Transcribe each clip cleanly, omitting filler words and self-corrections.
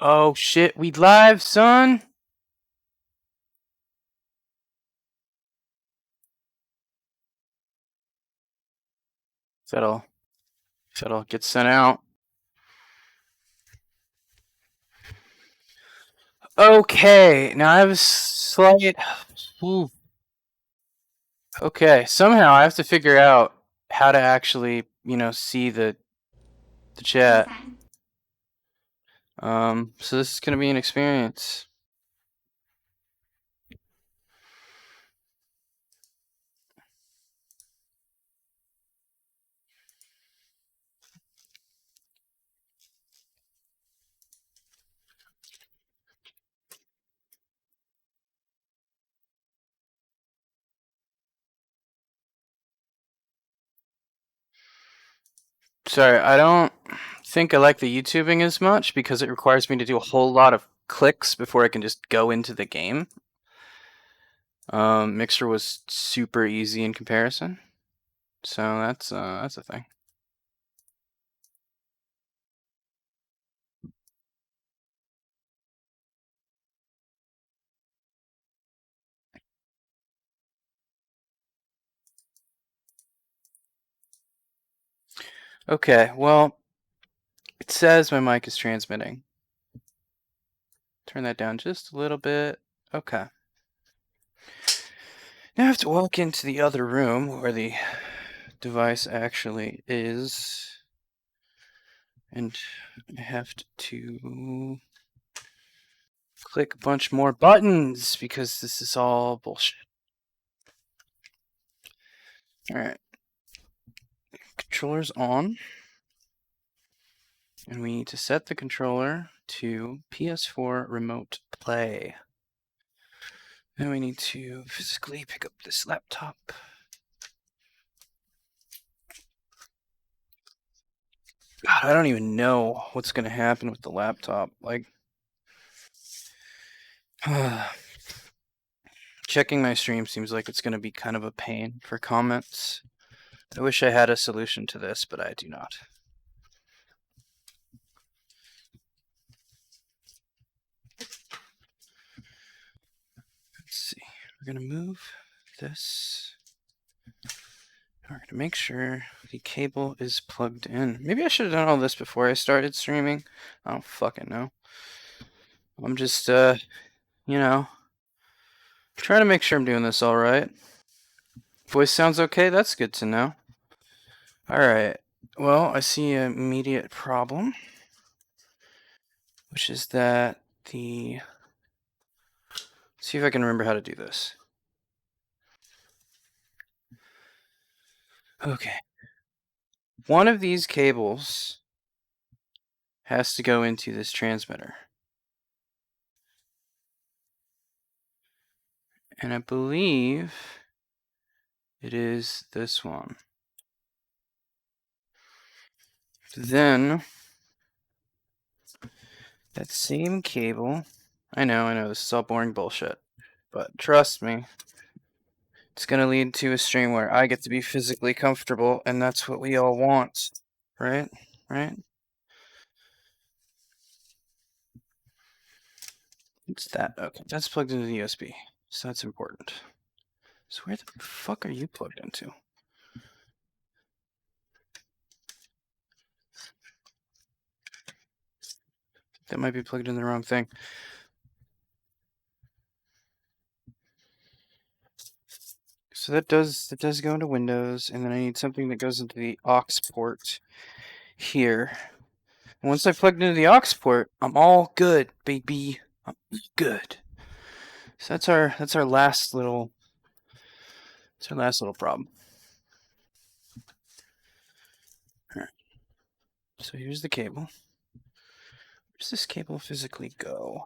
Oh shit, we live, son. That'll get sent out. Okay, now I have a slight. Ooh. Okay, somehow I have to figure out how to actually, see the chat. So this is gonna be an experience. Sorry, I don't think I like the YouTubing as much because it requires me to do a whole lot of clicks before I can just go into the game. Mixer was super easy in comparison, so that's a thing. Okay, well, it says my mic is transmitting. Turn that down just a little bit. Okay. Now I have to walk into the other room where the device actually is. And I have to click a bunch more buttons because this is all bullshit. Alright. Controller's on. And we need to set the controller to PS4 Remote Play. Then we need to physically pick up this laptop. God, I don't even know what's going to happen with the laptop. Like, checking my stream seems like it's going to be kind of a pain for comments. I wish I had a solution to this, but I do not. Let's see. We're going to move this. We're going to make sure the cable is plugged in. Maybe I should have done all this before I started streaming. I don't fucking know. I'm just, trying to make sure I'm doing this all right. Voice sounds okay? That's good to know. Alright. Well, I see an immediate problem, which is that the... Let's see if I can remember how to do this. Okay. One of these cables has to go into this transmitter. And I believe it is this one. Then, that same cable... I know, this is all boring bullshit. But trust me, it's going to lead to a stream where I get to be physically comfortable, and that's what we all want. Right? What's that? Okay, that's plugged into the USB, so that's important. So where the fuck are you plugged into? That might be plugged in the wrong thing. So that does go into Windows, and then I need something that goes into the aux port here. And once I plugged into the aux port, I'm all good, baby. I'm good. So that's our last little problem. All right. So here's the cable. Where does this cable physically go?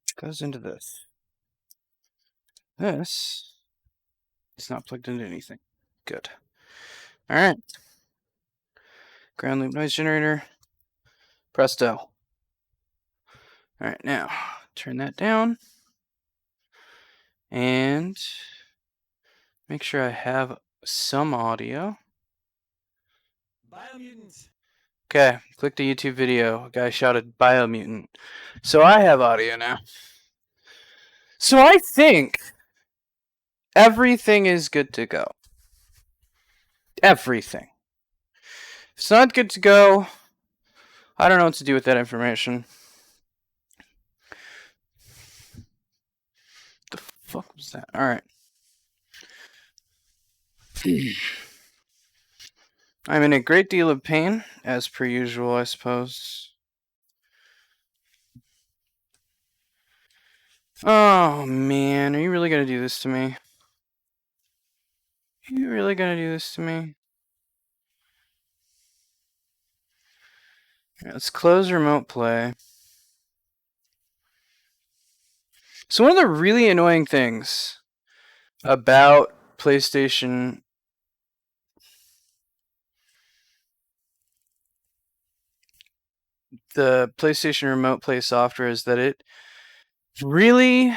It goes into this. This is not plugged into anything. Good. All right. Ground loop noise generator. Presto. All right, now turn that down and make sure I have some audio. Okay, clicked a YouTube video. A guy shouted Biomutant. So I have audio now. So I think everything is good to go. Everything. If it's not good to go, I don't know what to do with that information. The fuck was that? Alright. I'm in a great deal of pain, as per usual, I suppose. Oh, man. Are you really gonna do this to me? Are you really gonna do this to me? Right, let's close remote play. So one of the really annoying things about PlayStation the PlayStation Remote Play software is that it really,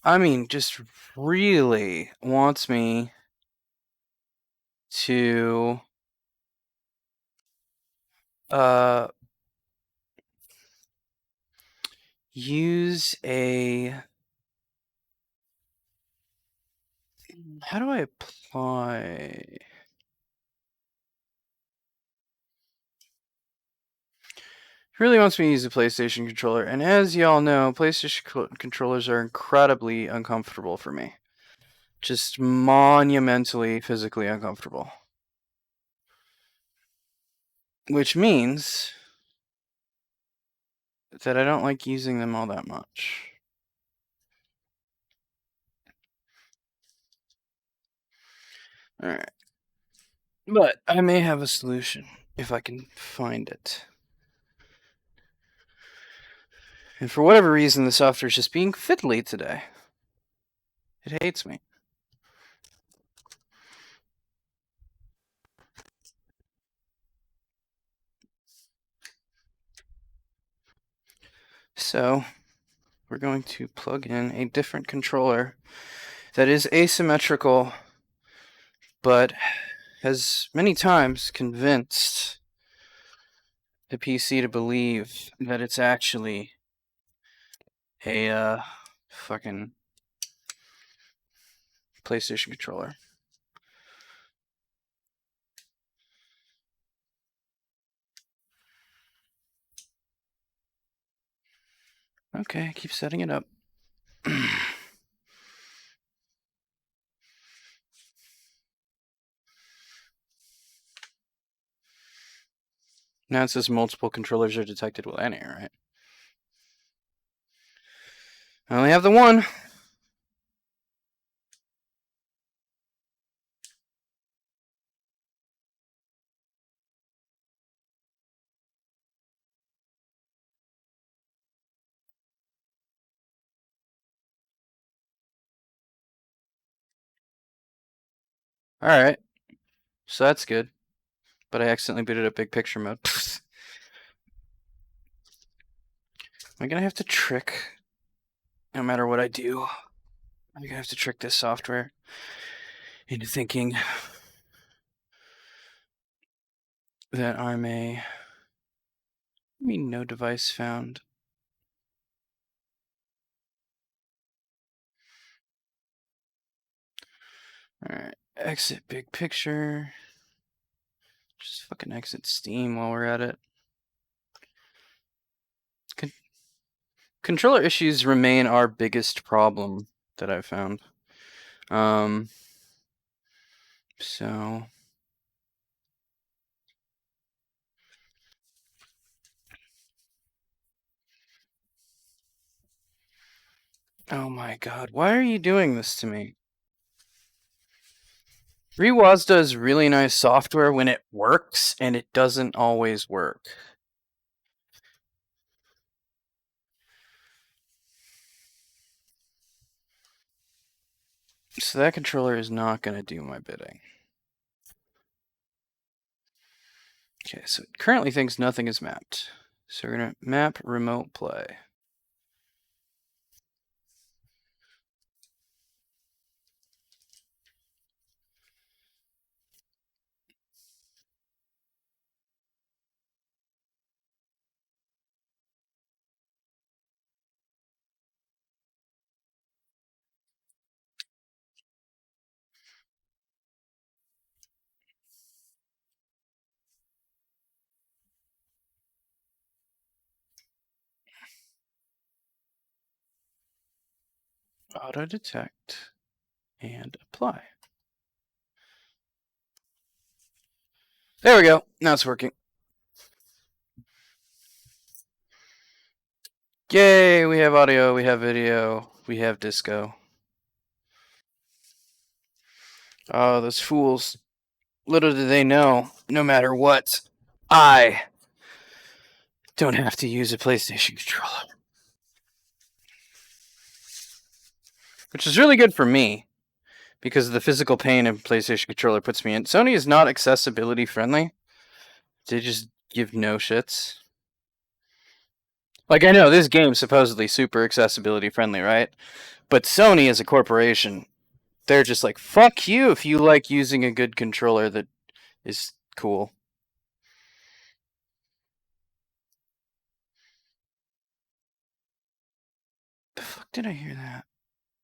I mean, just really wants me to use a, how do I apply? Really wants me to use a PlayStation controller, and as y'all know, PlayStation controllers are incredibly uncomfortable for me. Just monumentally physically uncomfortable. Which means that I don't like using them all that much. Alright. But I may have a solution if I can find it. And for whatever reason, the software is just being fiddly today. It hates me. So, we're going to plug in a different controller that is asymmetrical, but has many times convinced the PC to believe that it's actually a fucking PlayStation controller. Okay, keep setting it up. Now it says multiple controllers are detected with any, right? I only have the one. Alright. So that's good. But I accidentally booted up big picture mode. Am I gonna have to trick, no matter what I do, I'm gonna have to trick this software into thinking that I'm a, I mean, no device found. Alright, exit big picture. Just fucking exit Steam while we're at it. Controller issues remain our biggest problem that I've found. So oh my god, why are you doing this to me? Rewazda is really nice software when it works, and it doesn't always work. So that controller is not going to do my bidding. Okay, so it currently thinks nothing is mapped. So we're going to map remote play. auto detect, and apply. There we go. Now it's working. Yay, we have audio, we have video, we have disco. Oh, those fools. Little do they know, no matter what, I don't have to use a PlayStation controller. Which is really good for me, because the physical pain a PlayStation controller puts me in. Sony is not accessibility friendly. They just give no shits. Like, I know this game's supposedly super accessibility friendly, right? But Sony as a corporation, they're just like, fuck you if you like using a good controller that is cool. The fuck did I hear that?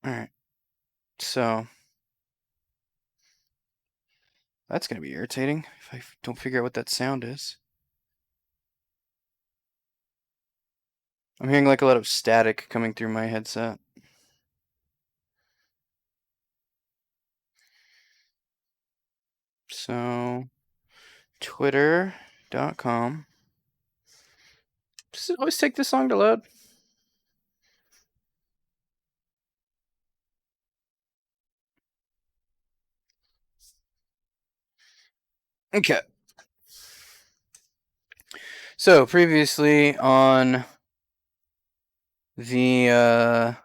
Alright. So that's gonna be irritating if I don't figure out what that sound is. I'm hearing like a lot of static coming through my headset. So twitter.com. Does it always take this long to load? Okay. So previously on the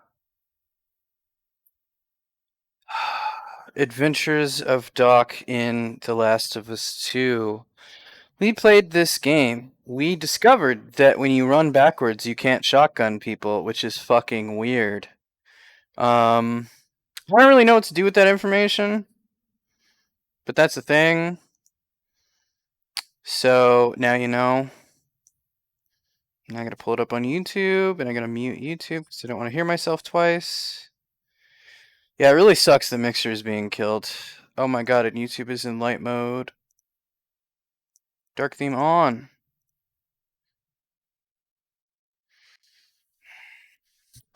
Adventures of Doc in The Last of Us 2, we played this game. We discovered that when you run backwards, you can't shotgun people, which is fucking weird. I don't really know what to do with that information, but that's the thing. So now you know. Now I gotta pull it up on YouTube, and I gotta mute YouTube because I don't want to hear myself twice. Yeah, it really sucks the mixer is being killed. Oh my god, and YouTube is in light mode. Dark theme on.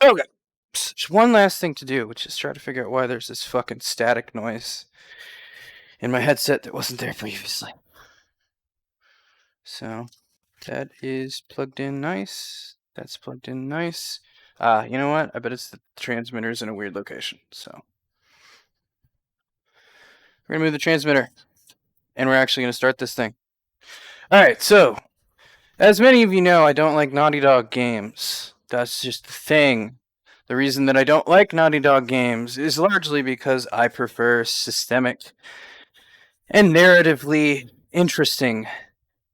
Okay. There's one last thing to do, which is try to figure out why there's this fucking static noise in my headset that wasn't there previously. So that is plugged in nice. That's plugged in nice. You know what? I bet it's the transmitter's in a weird location. So we're gonna move the transmitter, and we're actually gonna start this thing. All right. So as many of you know, I don't like Naughty Dog games. That's just the thing. The reason that I don't like Naughty Dog games is largely because I prefer systemic and narratively interesting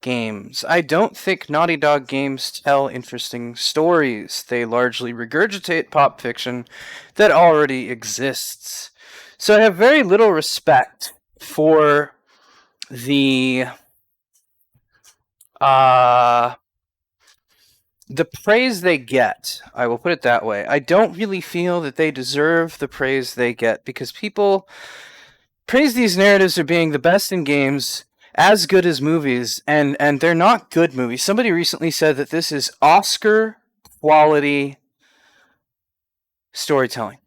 games. I don't think Naughty Dog games tell interesting stories. They largely regurgitate pop fiction that already exists. So I have very little respect for the praise they get. I will put it that way. I don't really feel that they deserve the praise they get because people praise these narratives as being the best in games, as good as movies, and they're not good movies. Somebody recently said that this is Oscar quality storytelling.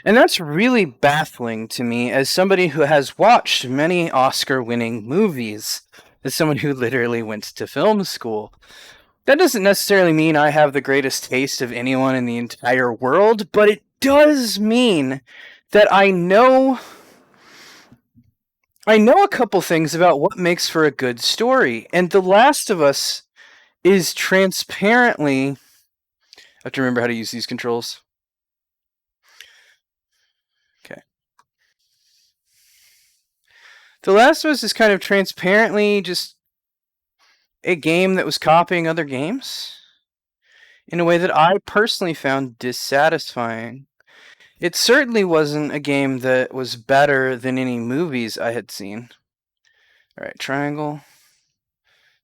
And that's really baffling to me as somebody who has watched many Oscar winning movies, as someone who literally went to film school. That doesn't necessarily mean I have the greatest taste of anyone in the entire world, but it does mean that I know a couple things about what makes for a good story. And The Last of Us is transparently... I have to remember how to use these controls. Okay. The Last of Us is kind of transparently just a game that was copying other games in a way that I personally found dissatisfying. It certainly wasn't a game that was better than any movies I had seen. Alright, triangle.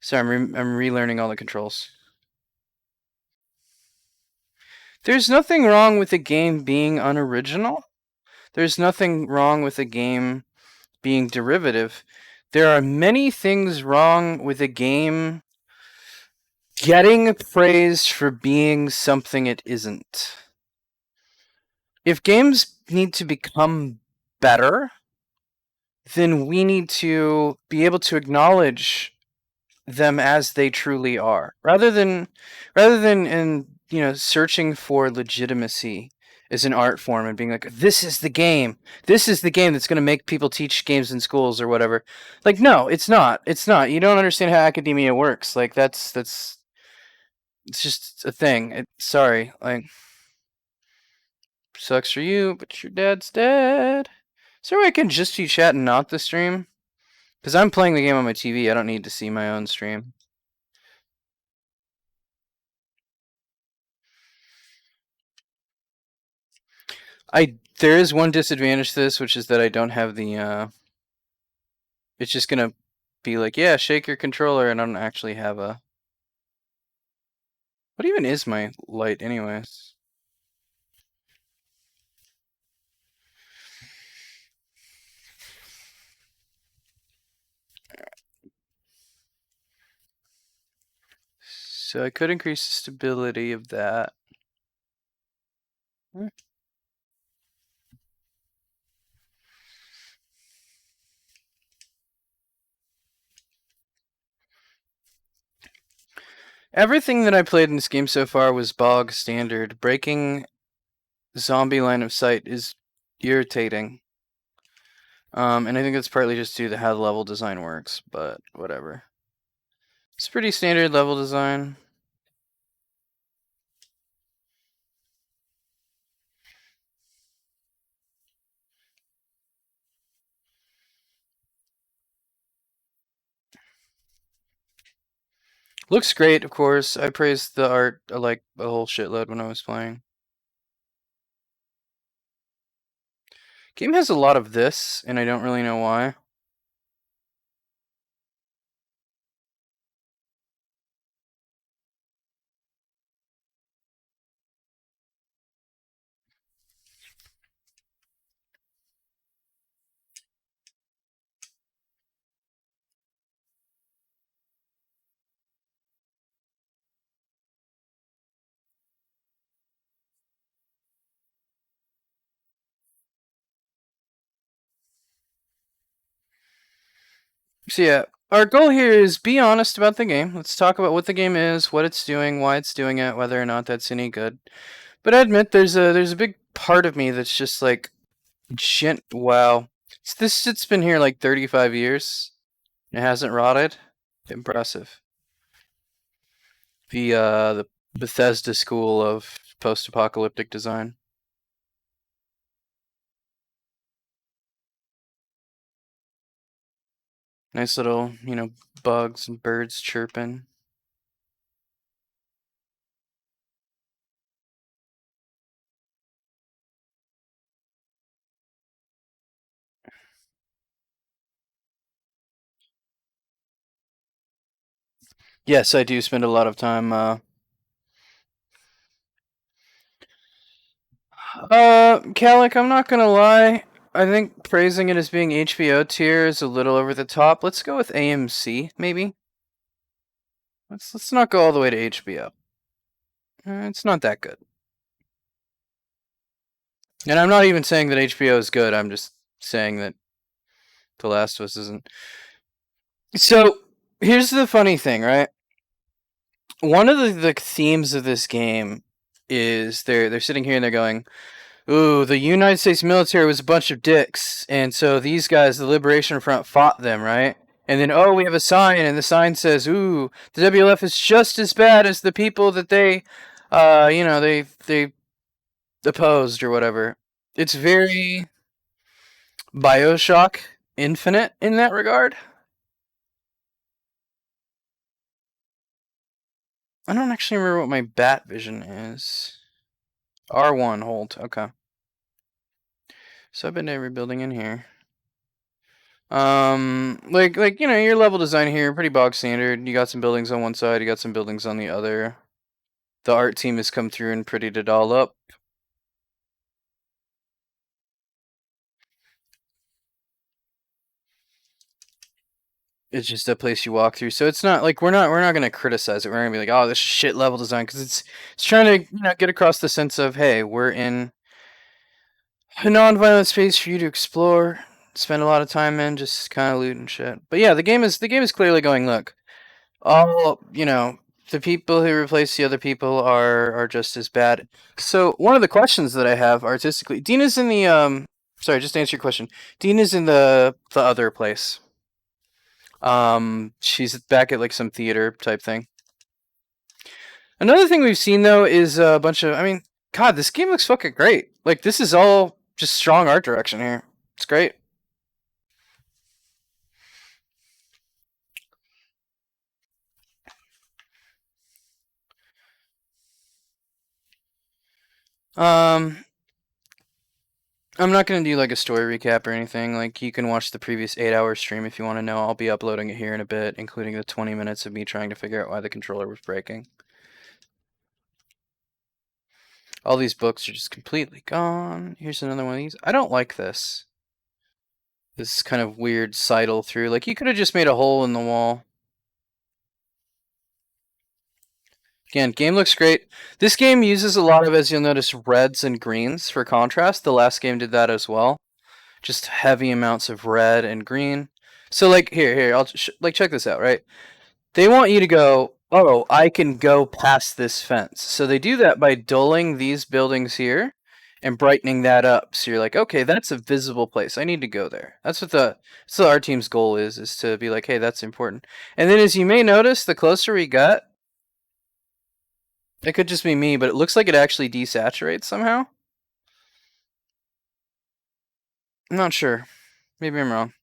Sorry, I'm relearning all the controls. There's nothing wrong with a game being unoriginal. There's nothing wrong with a game being derivative. There are many things wrong with a game getting praised for being something it isn't. if games need to become better, then we need to be able to acknowledge them as they truly are, rather than in searching for legitimacy as an art form and being like, this is the game that's going to make people teach games in schools or whatever. Like, no, it's not. You don't understand how academia works. Like, that's it's just a thing. Sorry, like, sucks for you, but your dad's dead. Is there a way I can just see chat and not the stream? Because I'm playing the game on my TV. I don't need to see my own stream. There is one disadvantage to this, which is that I don't have the it's just gonna be like, yeah, shake your controller, and I don't actually have a. What even is my light, anyways? So I could increase the stability of that. Everything that I played in this game so far was bog standard. Breaking zombie line of sight is irritating. And I think that's partly just due to how the level design works, but whatever. It's pretty standard level design. Looks great, of course. I praised the art like a whole shitload when I was playing. Game has a lot of this, and I don't really know why. So yeah, our goal here is be honest about the game. Let's talk about what the game is, what it's doing, why it's doing it, whether or not that's any good. But I admit there's a big part of me that's just like, wow, it's been here like 35 years. It hasn't rotted. Impressive. The Bethesda school of post-apocalyptic design. Nice little, bugs and birds chirping. Yes, I do spend a lot of time. Calic, I'm not gonna lie. I think praising it as being HBO tier is a little over the top. Let's go with AMC, maybe. Let's not go all the way to HBO. It's not that good. And I'm not even saying that HBO is good. I'm just saying that The Last of Us isn't. So here's the funny thing, right? One of the themes of this game is they're sitting here and they're going, "Ooh, the United States military was a bunch of dicks, and so these guys, the Liberation Front, fought them, right?" And then, oh, we have a sign, and the sign says, "Ooh, the WLF is just as bad as the people that they opposed or whatever." It's very BioShock Infinite in that regard. I don't actually remember what my bat vision is. R1 hold. Okay. So I've been to every building in here. Your level design here, pretty bog standard. You got some buildings on one side, you got some buildings on the other. The art team has come through and prettied it all up. It's just a place you walk through, so it's not like we're not gonna criticize it. We're gonna be like, oh, this is shit level design, because it's trying to get across the sense of, hey, we're in A non-violent space for you to explore, spend a lot of time in, just kind of loot and shit. But yeah, the game is clearly going. Look, all the people who replace the other people are just as bad. So one of the questions that I have artistically, Dean is in the Sorry, just to answer your question. Dean is in the other place. She's back at like some theater type thing. Another thing we've seen though is a bunch of. I mean, God, this game looks fucking great. Like this is all just strong art direction here. It's great. Um, I'm not gonna do like a story recap or anything. Like you can watch the previous 8-hour stream if you want to know. I'll be uploading it here in a bit, including the 20 minutes of me trying to figure out why the controller was breaking. All these books are just completely gone. Here's another one of these. I don't like this. This kind of weird sidle through. Like you could have just made a hole in the wall. Again, game looks great. This game uses a lot of, as you'll notice, reds and greens for contrast. The last game did that as well. Just heavy amounts of red and green. So like here, I'll like check this out, right? They want you to go, "Oh, I can go past this fence." So they do that by dulling these buildings here and brightening that up. So you're like, "Okay, that's a visible place. I need to go there." So our team's goal is to be like, "Hey, that's important." And then as you may notice, the closer we got, it could just be me, but it looks like it actually desaturates somehow. I'm not sure. Maybe I'm wrong.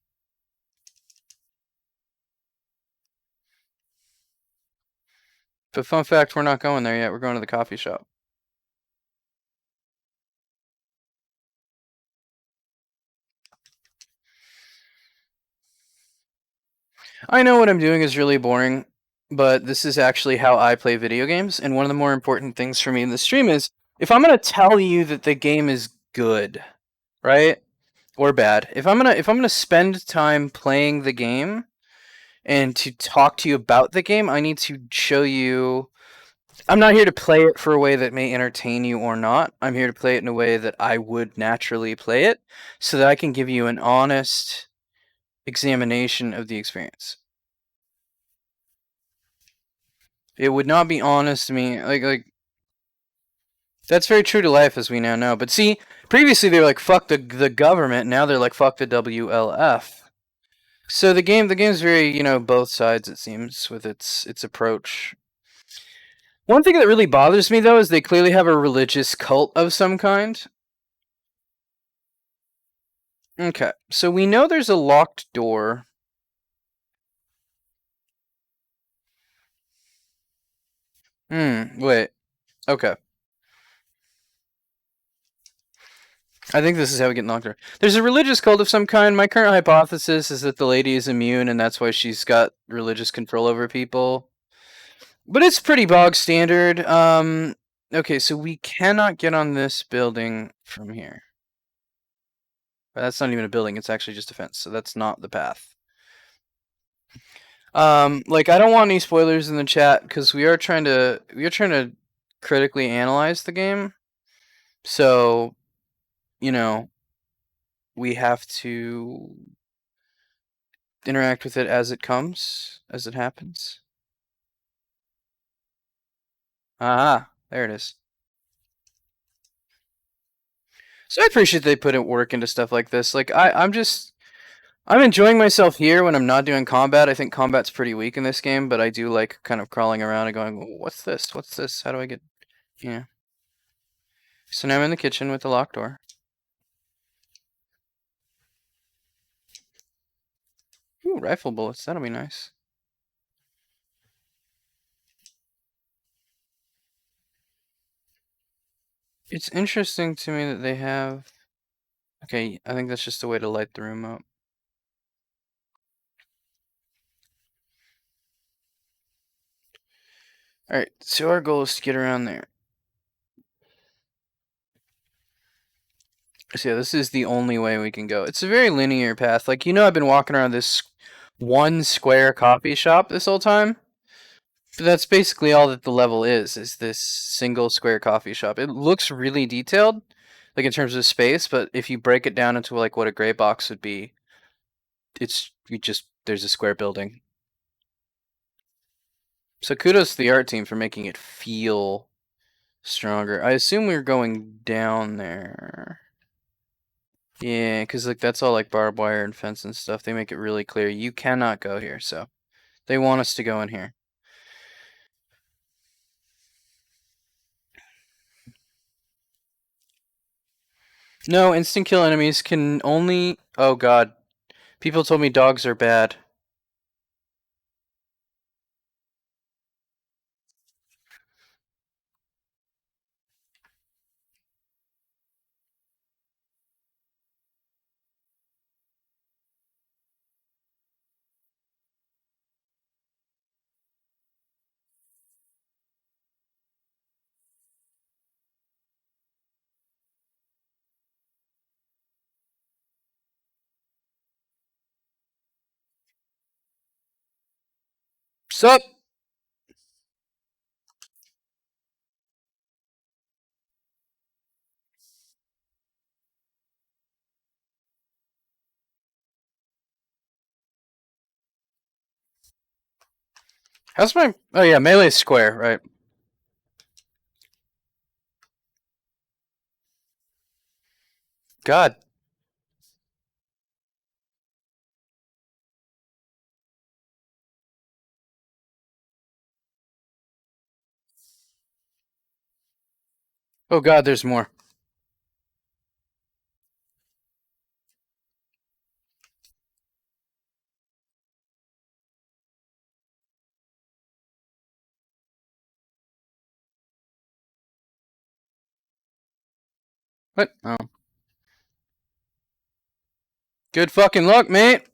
But fun fact, we're not going there yet. We're going to the coffee shop. I know what I'm doing is really boring, but this is actually how I play video games. And one of the more important things for me in the stream is if I'm gonna tell you that the game is good, right? Or bad. If I'm gonna spend time playing the game and to talk to you about the game, I need to show you I'm not here to play it for a way that may entertain you or not. I'm here to play it in a way that I would naturally play it so that I can give you an honest examination of the experience. It would not be honest to me. Like that's very true to life as we now know. But see, previously they were like fuck the government, now they're like fuck the WLF. So the game's very, both sides it seems with its approach. One thing that really bothers me though is they clearly have a religious cult of some kind. Okay, so we know there's a locked door. Wait. Okay. I think this is how we get knocked over. There's a religious cult of some kind. My current hypothesis is that the lady is immune and that's why she's got religious control over people. But it's pretty bog standard. Okay, so we cannot get on this building from here. That's not even a building, it's actually just a fence, so that's not the path. Like I don't want any spoilers in the chat because we are trying to critically analyze the game. So, we have to interact with it as it comes, as it happens. Ah, there it is. So I appreciate they put in work into stuff like this. Like I'm enjoying myself here when I'm not doing combat. I think combat's pretty weak in this game, but I do like kind of crawling around and going, "What's this? What's this? How do I get?" Yeah. So now I'm in the kitchen with the locked door. Ooh, rifle bullets. That'll be nice. It's interesting to me that they have. Okay, I think that's just a way to light the room up. Alright, so our goal is to get around there. So yeah, this is the only way we can go. It's a very linear path. Like, I've been walking around this one square coffee shop this whole time. But that's basically all that the level is this single square coffee shop. It looks really detailed. like in terms of space, but if you break it down into like what a gray box would be, there's a square building. So kudos to the art team for making it feel stronger. I assume we're going down there. Yeah, because like that's all like barbed wire and fence and stuff. They make it really clear you cannot go here. So they want us to go in here. No, instant kill enemies can only. Oh god, people told me dogs are bad. Sup? How's my? Oh yeah, melee square, right? God. Oh god, there's more. What? Oh. Good fucking luck, mate.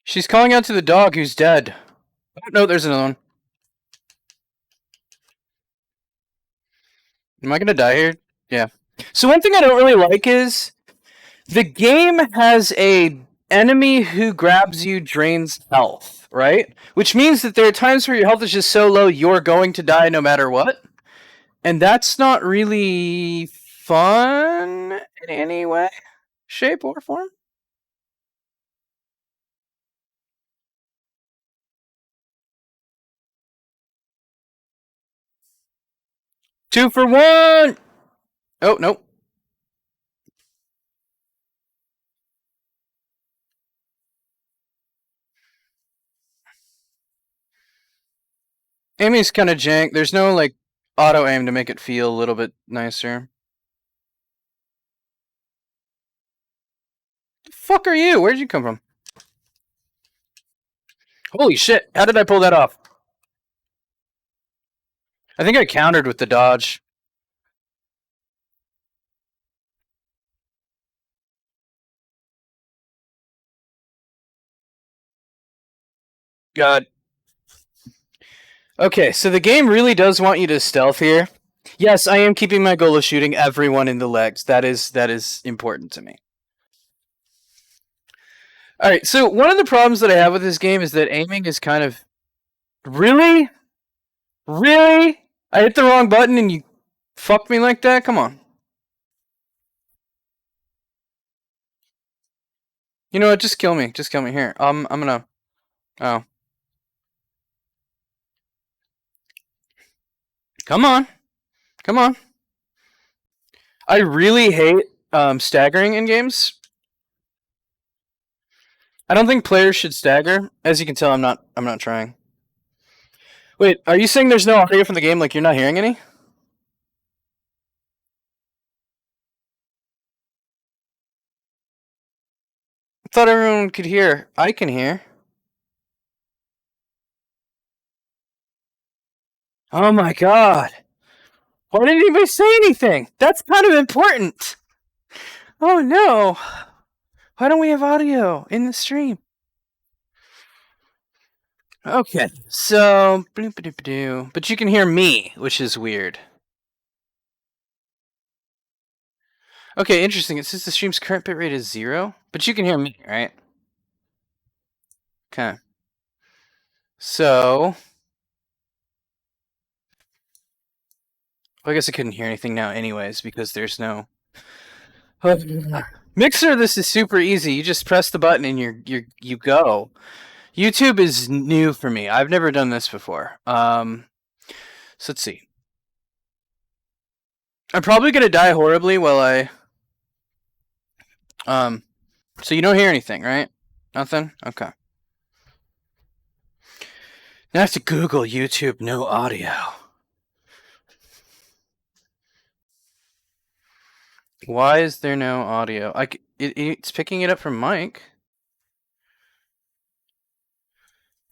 She's calling out to the dog who's dead. Oh, no, there's another one. Am I gonna die here? Yeah. So one thing I don't really like is the game has a enemy who grabs you drains health, right? Which means that there are times where your health is just so low you're going to die no matter what. And that's not really fun in any way, shape, or form. Two for one! Oh, nope. Amy's kind of jank. There's no, like, auto aim to make it feel a little bit nicer. The fuck are you? Where'd you come from? Holy shit, how did I pull that off? I think I countered with the dodge. God. Okay, so the game really does want you to stealth here. Yes, I am keeping my goal of shooting everyone in the legs. That is important to me. All right, so one of the problems that I have with this game is that aiming is kind of really, really. I hit the wrong button and you fucked me like that. Come on. You know what? Just kill me. Just kill me here. I'm gonna. Oh, come on, come on. I really hate staggering in games. I don't think players should stagger. As you can tell, I'm not. I'm not trying. Wait, are you saying there's no audio from the game? Like you're not hearing any? I thought everyone could hear. I can hear. Oh my god. Why didn't anybody say anything? That's kind of important. Oh no. Why don't we have audio in the stream? Okay, so but you can hear me, which is weird. Okay, interesting. It says the stream's current bitrate is 0, but you can hear me, right? Okay. So, well, I guess I couldn't hear anything now, anyways, because there's no Mixer. This is super easy. You just press the button and you go. YouTube is new for me. I've never done this before. So let's see. I'm probably gonna die horribly while I. So you don't hear anything, right? Nothing. Okay. Now I have to Google YouTube no audio. Why is there no audio? It's picking it up from Mike.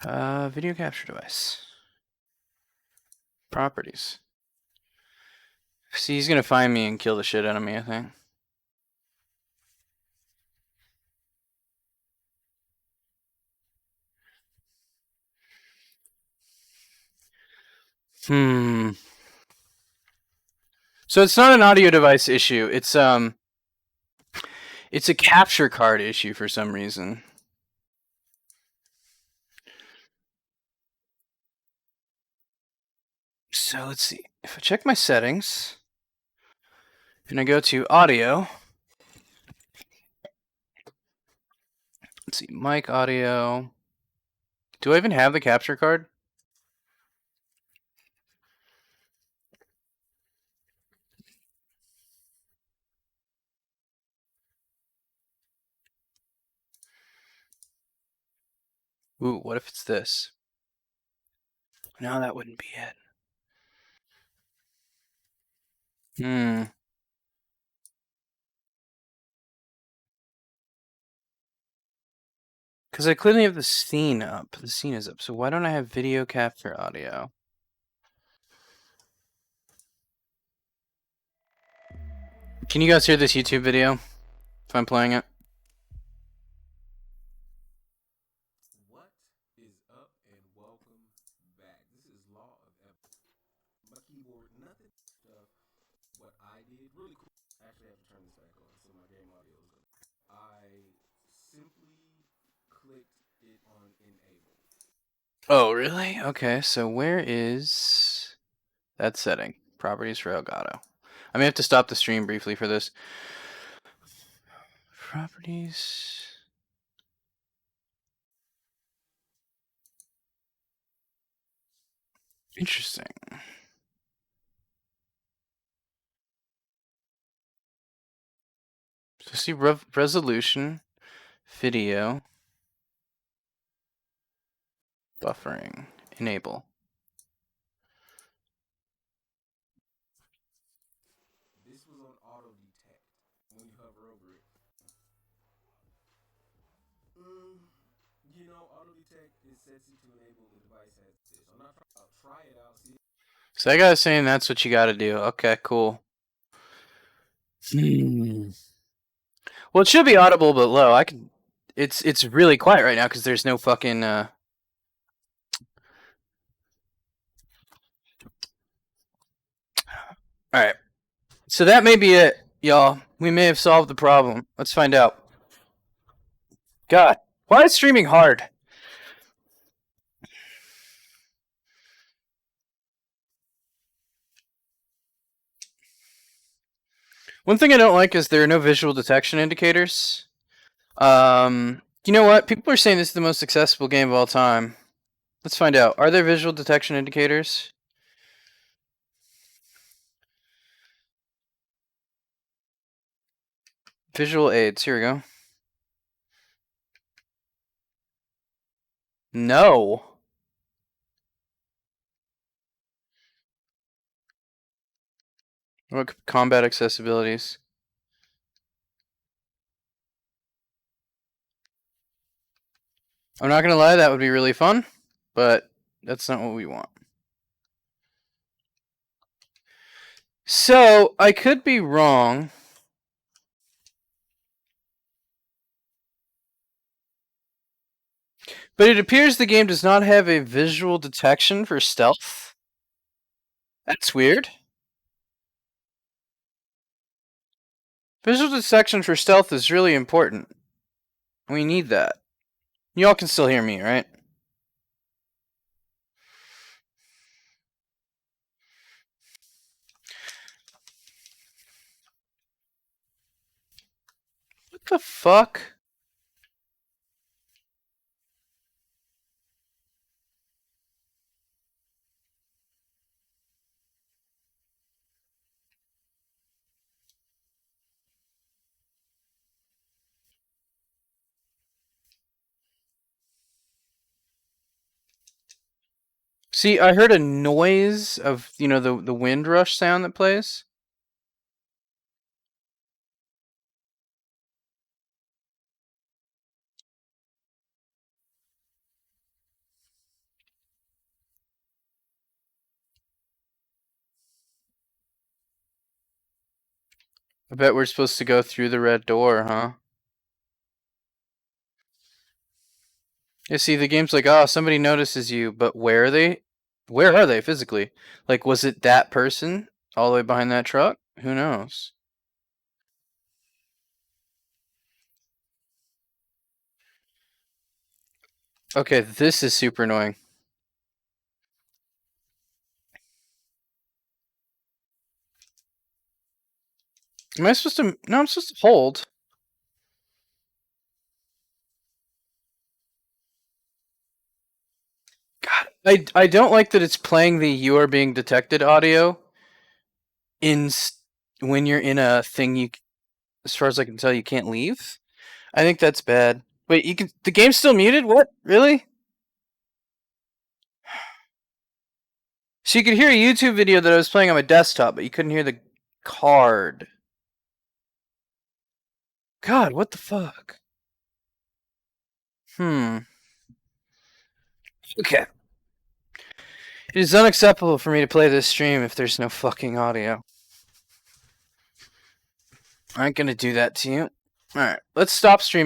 Video capture device. Properties. See, he's gonna find me and kill the shit out of me, I think. So it's not an audio device issue. It's a capture card issue for some reason. So let's see. If I check my settings and I go to audio, let's see, mic audio. Do I even have the capture card? Ooh, what if it's this? No, that wouldn't be it. Because I clearly have the scene up. The scene is up. So why don't I have video capture audio? Can you guys hear this YouTube video if I'm playing it? What is up and welcome back. This is Law of my keyboard, nothing stuff. What I did really cool. Actually, I have to turn this back on so my game audio is good. I simply clicked it on enable. Oh, really? Okay, so where is that setting? Properties for Elgato. I may have to stop the stream briefly for this. Properties. Interesting. So see resolution, video, buffering, enable. This was on auto detect when you hover over it. Auto detect is set to enable the device has this. I'm not trying. I'll try it out. See. So that guy's saying that's what you got to do. Okay, cool. Well, it should be audible but low. I can. It's really quiet right now because there's no fucking. All right. So that may be it, y'all. We may have solved the problem. Let's find out. God, why is streaming hard? One thing I don't like is there are no visual detection indicators. You know what? People are saying this is the most accessible game of all time. Let's find out. Are there visual detection indicators? Visual aids. Here we go. No. What combat accessibilities? I'm not gonna lie, that would be really fun, but that's not what we want. So, I could be wrong. But it appears the game does not have a visual detection for stealth. That's weird. Visual detection for stealth is really important. We need that. Y'all can still hear me, right? What the fuck? See, I heard a noise of, the wind rush sound that plays. I bet we're supposed to go through the red door, huh? You see, the game's like, oh, somebody notices you, but where are they? Where are they physically? Like, was it that person all the way behind that truck? Who knows? Okay, this is super annoying. Am I supposed to? No, I'm supposed to hold. God, I don't like that it's playing the "you are being detected" audio in when you're in a thing you, as far as I can tell, you can't leave. I think that's bad. Wait, you can. The game's still muted? What? Really? So you could hear a YouTube video that I was playing on my desktop, but you couldn't hear the card. God, what the fuck? Okay. It is unacceptable for me to play this stream if there's no fucking audio. I ain't gonna do that to you. Alright, let's stop streaming.